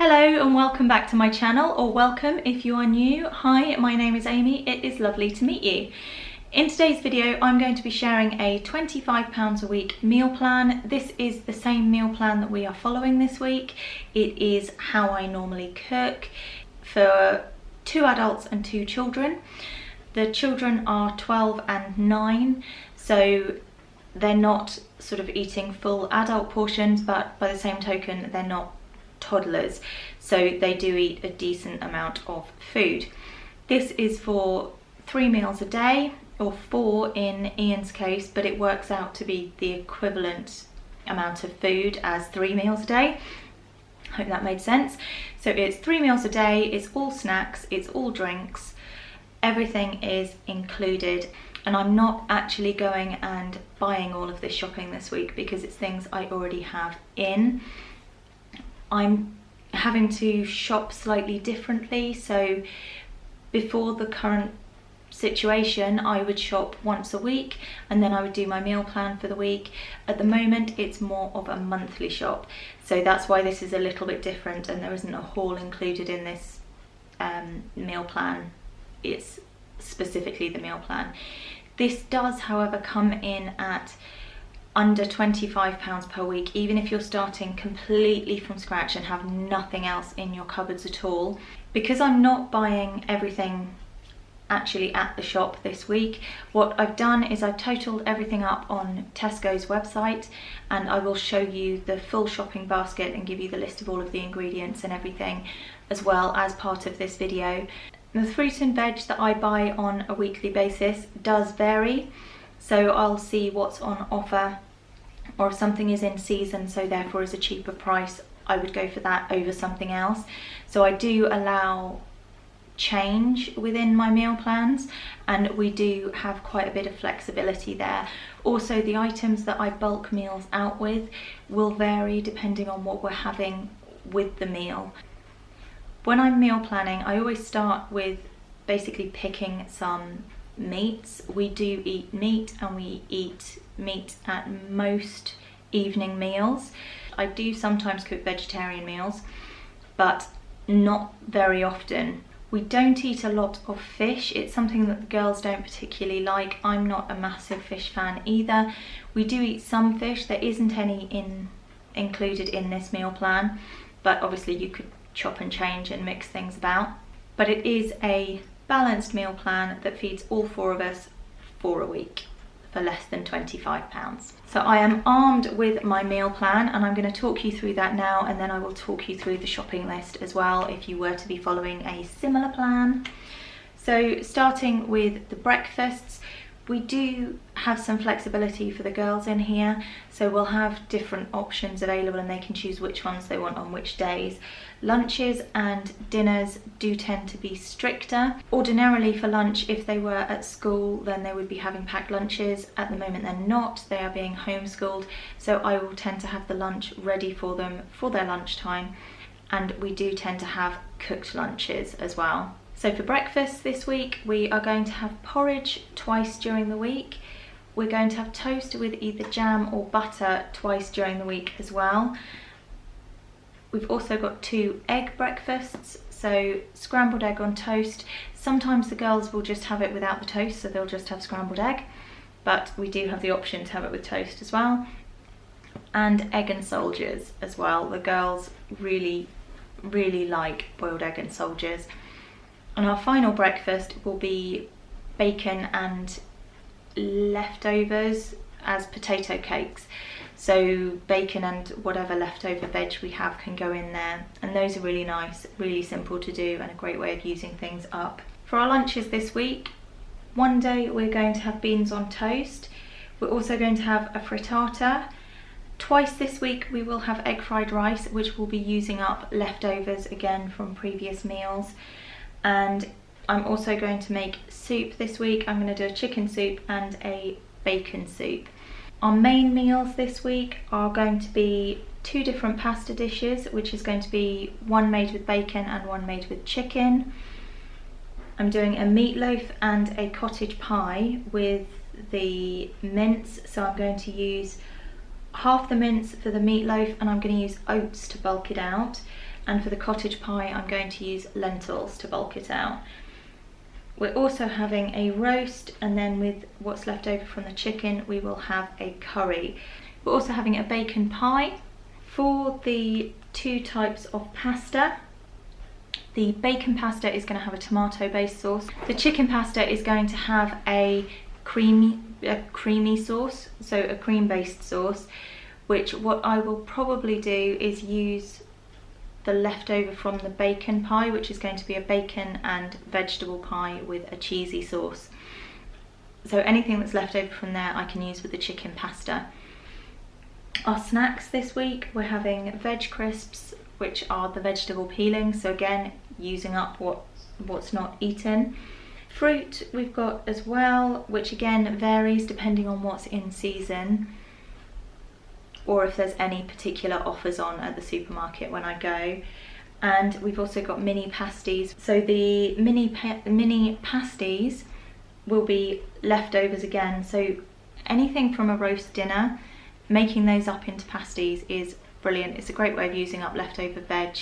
Hello and welcome back to my channel, or welcome if you are new. Hi, my name is Amy. It is lovely to meet you. In today's video, I'm going to be sharing a £25 a week meal plan. This is the same meal plan that we are following this week. It is how I normally cook for 2 adults and 2 children. The children are 12 and 9, so they're not sort of eating full adult portions, but by the same token, they're not toddlers, so they do eat a decent amount of food. This is for 3 meals a day, or 4 in Ian's case, but it works out to be the equivalent amount of food as 3 meals a day. Hope that made sense. So it's 3 meals a day, it's all snacks, it's all drinks, everything is included. And I'm not actually going and buying all of this shopping this week because it's things I already have in. I'm having to shop slightly differently, so before the current situation I would shop once a week and then I would do my meal plan for the week. At the moment it's more of a monthly shop, so that's why this is a little bit different and there isn't a haul included in this meal plan. It's specifically the meal plan. This does however come in at under £25 per week, even if you're starting completely from scratch and have nothing else in your cupboards at all. Because I'm not buying everything actually at the shop this week, what I've done is I've totaled everything up on Tesco's website, and I will show you the full shopping basket and give you the list of all of the ingredients and everything as well as part of this video. The fruit and veg that I buy on a weekly basis does vary. So I'll see what's on offer, or if something is in season, so therefore is a cheaper price, I would go for that over something else. So I do allow change within my meal plans, and we do have quite a bit of flexibility there. Also, the items that I bulk meals out with will vary depending on what we're having with the meal. When I'm meal planning, I always start with basically picking some meats. We do eat meat, and we eat meat at most evening meals. I do sometimes cook vegetarian meals, but not very often. We don't eat a lot of fish. It's something that the girls don't particularly like. I'm not a massive fish fan either. We do eat some fish. There isn't any included in this meal plan, but obviously you could chop and change and mix things about. But it is a balanced meal plan that feeds all 4 of us for a week for less than £25. So I am armed with my meal plan, and I'm going to talk you through that now, and then I will talk you through the shopping list as well if you were to be following a similar plan. So starting with the breakfasts, we do have some flexibility for the girls in here, so we'll have different options available and they can choose which ones they want on which days. Lunches and dinners do tend to be stricter. Ordinarily for lunch, if they were at school, then they would be having packed lunches. At the moment they're not, they are being homeschooled, so I will tend to have the lunch ready for them for their lunchtime, and we do tend to have cooked lunches as well. So for breakfast this week, we are going to have porridge twice during the week. We're going to have toast with either jam or butter twice during the week as well. We've also got 2 egg breakfasts, so scrambled egg on toast. Sometimes the girls will just have it without the toast, so they'll just have scrambled egg, but we do have the option to have it with toast as well. And egg and soldiers as well. The girls really like boiled egg and soldiers. And our final breakfast will be bacon and leftovers as potato cakes. So bacon and whatever leftover veg we have can go in there, and those are really nice, really simple to do, and a great way of using things up. For our lunches this week, one day we're going to have beans on toast. We're also going to have a frittata. Twice this week we will have egg fried rice, which will be using up leftovers again from previous meals. And I'm also going to make soup this week. I'm going to do a chicken soup and a bacon soup. Our main meals this week are going to be 2 different pasta dishes, which is going to be one made with bacon and one made with chicken. I'm doing a meatloaf and a cottage pie with the mince, so I'm going to use half the mince for the meatloaf, and I'm going to use oats to bulk it out, and for the cottage pie I'm going to use lentils to bulk it out. We're also having a roast, and then with what's left over from the chicken we will have a curry. We're also having a bacon pie. For the two types of pasta, the bacon pasta is going to have a tomato based sauce. The chicken pasta is going to have a creamy sauce, so a cream based sauce, which what I will probably do is use the leftover from the bacon pie, which is going to be a bacon and vegetable pie with a cheesy sauce. So anything that's left over from there I can use with the chicken pasta. Our snacks this week, we're having veg crisps, which are the vegetable peelings, so again using up what's not eaten. Fruit we've got as well, which again varies depending on what's in season or if there's any particular offers on at the supermarket when I go. And we've also got mini pasties. So the mini pasties will be leftovers again, so anything from a roast dinner, making those up into pasties is brilliant. It's a great way of using up leftover veg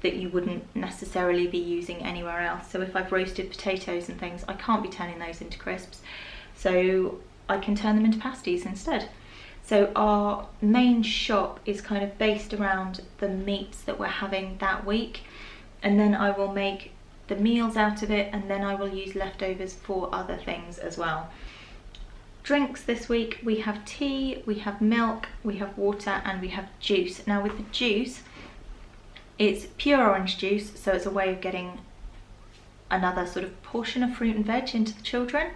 that you wouldn't necessarily be using anywhere else. So if I've roasted potatoes and things, I can't be turning those into crisps, so I can turn them into pasties instead. So our main shop is kind of based around the meats that we're having that week, and then I will make the meals out of it, and then I will use leftovers for other things as well. Drinks this week, we have tea, we have milk, we have water, and we have juice. Now with the juice, it's pure orange juice, so it's a way of getting another sort of portion of fruit and veg into the children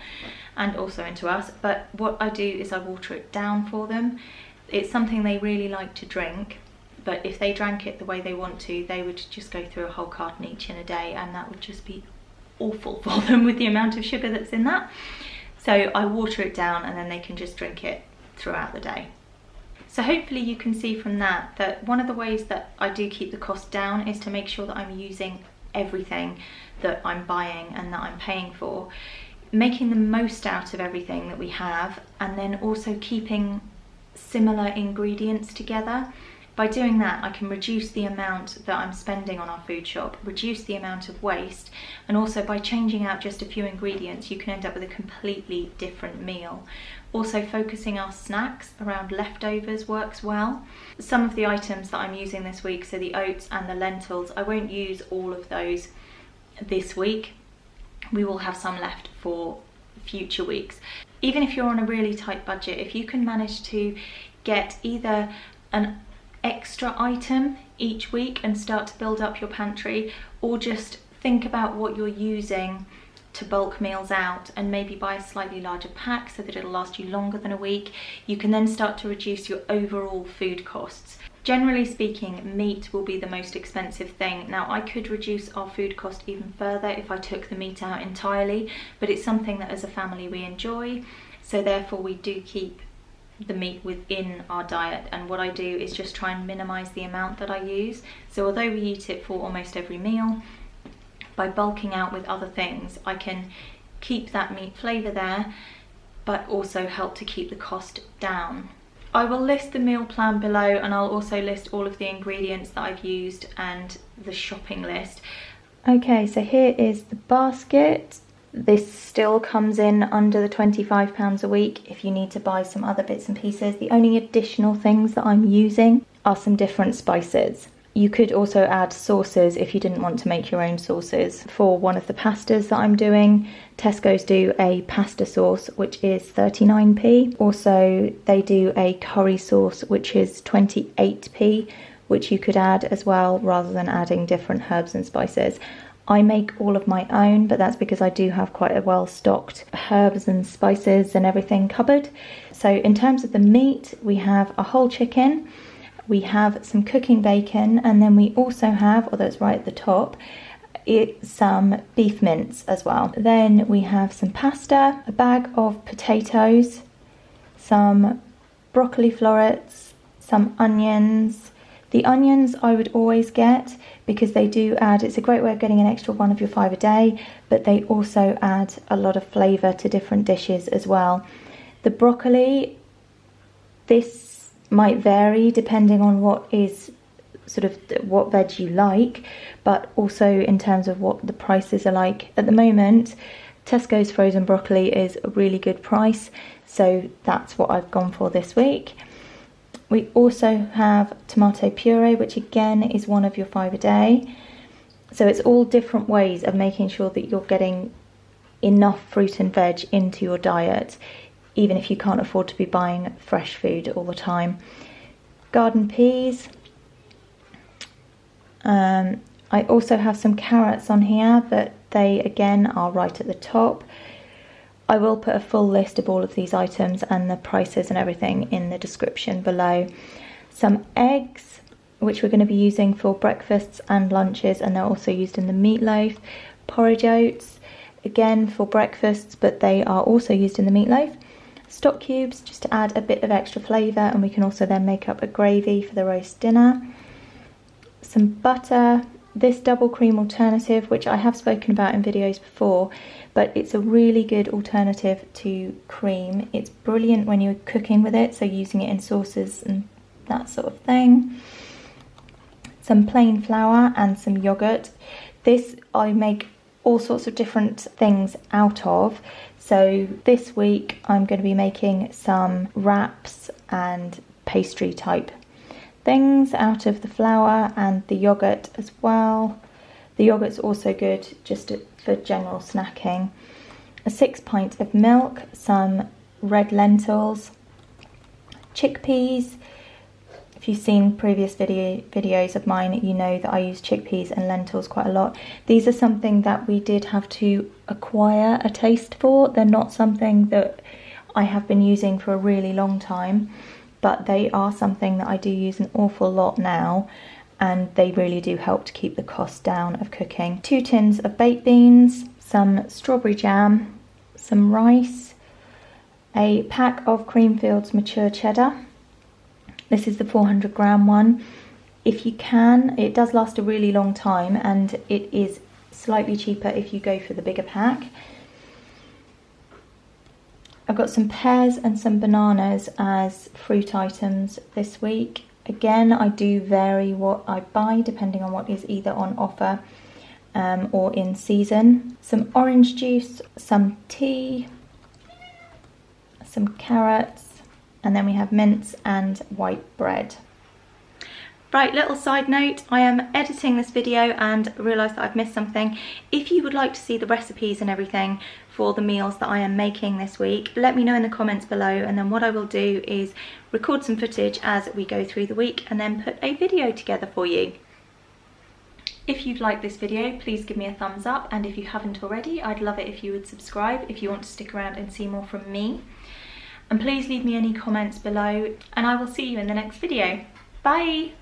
and also into us. But what I do is I water it down for them. It's something they really like to drink, but if they drank it the way they want to, they would just go through a whole carton each in a day, and that would just be awful for them with the amount of sugar that's in that. So I water it down and then they can just drink it throughout the day. So hopefully you can see from that one of the ways that I do keep the cost down is to make sure that I'm using everything that I'm buying and that I'm paying for, making the most out of everything that we have, and then also keeping similar ingredients together. By doing that, I can reduce the amount that I'm spending on our food shop, reduce the amount of waste, and also by changing out just a few ingredients, you can end up with a completely different meal. Also, focusing our snacks around leftovers works well. Some of the items that I'm using this week, so the oats and the lentils, I won't use all of those this week. We will have some left for future weeks. Even if you're on a really tight budget, if you can manage to get either an extra item each week and start to build up your pantry, or just think about what you're using to bulk meals out and maybe buy a slightly larger pack so that it'll last you longer than a week, you can then start to reduce your overall food costs. Generally speaking, meat will be the most expensive thing. Now, I could reduce our food cost even further if I took the meat out entirely, but it's something that as a family we enjoy, so therefore we do keep the meat within our diet. And what I do is just try and minimize the amount that I use. So although we eat it for almost every meal, by bulking out with other things, I can keep that meat flavor there, but also help to keep the cost down. I will list the meal plan below, and I'll also list all of the ingredients that I've used and the shopping list. Okay, so here is the basket. This still comes in under the £25 a week if you need to buy some other bits and pieces. The only additional things that I'm using are some different spices. You could also add sauces if you didn't want to make your own sauces. For one of the pastas that I'm doing, Tesco's do a pasta sauce which is 39p. Also, they do a curry sauce which is 28p, which you could add as well rather than adding different herbs and spices. I make all of my own, but that's because I do have quite a well-stocked herbs and spices and everything cupboard. So in terms of the meat, we have a whole chicken, we have some cooking bacon, and then we also have, although it's right at the top, some beef mince as well. Then we have some pasta, a bag of potatoes, some broccoli florets, some onions. The onions I would always get because they do add, it's a great way of getting an extra one of your 5 a day, but they also add a lot of flavour to different dishes as well. The broccoli, this might vary depending on what is sort of what veg you like, but also in terms of what the prices are like. At the moment, Tesco's frozen broccoli is a really good price, so that's what I've gone for this week. We also have tomato puree, which again is one of your 5 a day. So it's all different ways of making sure that you're getting enough fruit and veg into your diet, even if you can't afford to be buying fresh food all the time. Garden peas. I also have some carrots on here, but they again are right at the top. I will put a full list of all of these items and the prices and everything in the description below. Some eggs, which we're going to be using for breakfasts and lunches, and they're also used in the meatloaf. Porridge oats, again for breakfasts, but they are also used in the meatloaf. Stock cubes, just to add a bit of extra flavour, and we can also then make up a gravy for the roast dinner. Some butter, this double cream alternative, which I have spoken about in videos before, but it's a really good alternative to cream. It's brilliant when you're cooking with it, so using it in sauces and that sort of thing. Some plain flour and some yogurt. This I make all sorts of different things out of. So this week I'm going to be making some wraps and pastry type things out of the flour and the yogurt as well. The yogurt's also good just for general snacking. A 6 pints of milk, some red lentils, chickpeas. If you've seen previous videos of mine, you know that I use chickpeas and lentils quite a lot. These are something that we did have to acquire a taste for. They're not something that I have been using for a really long time, but they are something that I do use an awful lot now, and they really do help to keep the cost down of cooking. 2 tins of baked beans, some strawberry jam, some rice, a pack of Creamfields mature cheddar. This is the 400 gram one. If you can, it does last a really long time, and it is slightly cheaper if you go for the bigger pack. I've got some pears and some bananas as fruit items this week. Again, I do vary what I buy depending on what is either on offer or in season. Some orange juice, some tea, some carrots, and then we have mince and white bread. Right, little side note, I am editing this video and realised that I've missed something. If you would like to see the recipes and everything for the meals that I am making this week, let me know in the comments below, and then what I will do is record some footage as we go through the week and then put a video together for you. If you've liked this video, please give me a thumbs up, and if you haven't already, I'd love it if you would subscribe if you want to stick around and see more from me. And please leave me any comments below, and I will see you in the next video. Bye!